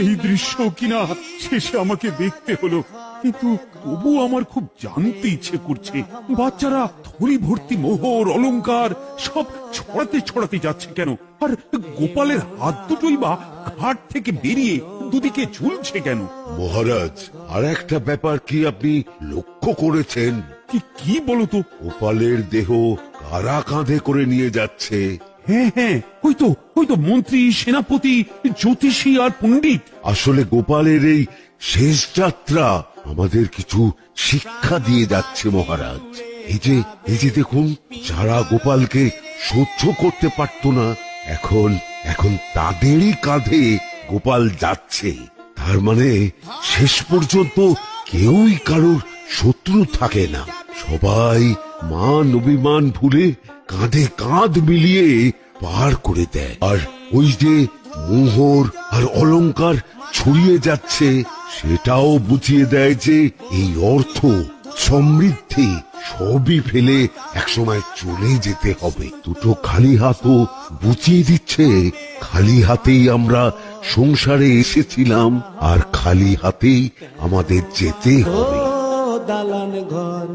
এই দৃশ্য কিনা শেষে আমাকে দেখতে হলো, কিন্তু তবু আমার খুব জানতে ইচ্ছে করছে বাচ্চারা থলি ভর্তি মোহর অলংকার সব ছড়াতে ছড়াতে যাচ্ছে কেন, আর গোপালের হাত দুটোই বা ঘাট থেকে বেরিয়ে দুদিকে ঝুলছে কেন? মহারাজ, আর একটা ব্যাপার কি আপনি লক্ষ্য করেছেন? কি কি বলতো? গোপালের দেহ কারা কাঁধে করে নিয়ে যাচ্ছে? হ্যাঁ হ্যাঁ, ওই তো মন্ত্রী, সেনাপতি, জ্যোতিষী আর পণ্ডিত। আসলে গোপালের এই শেষ যাত্রা আমাদের কিছু শিক্ষা দিয়ে যাচ্ছে মহারাজ। এই যে দেখুন, যারা গোপালকে সহ্য করতে পারত না, এখন তাদেরই কাঁধে গোপাল যাচ্ছে। তার মানে শেষ পর্যন্ত কেউই কারোর শত্রু থাকে না, সবাই মান অভিমান ভুলে কাঁধে কাঁধ মিলিয়ে পার করে দেয়। আর ওই যে মোহর আর অলংকার ছড়িয়ে যাচ্ছে, সেটাও বুঝিয়ে দেয় যে এই অর্থ সমৃদ্ধি সবই ফেলে একসময় চলে যেতে হবে। দুটো খালি হাতও বুঝিয়ে দিচ্ছে খালি হাতেই আমরা সংসারে এসেছিলাম, আর খালি হাতেই আমাদের যেতে হবে। দালান ঘর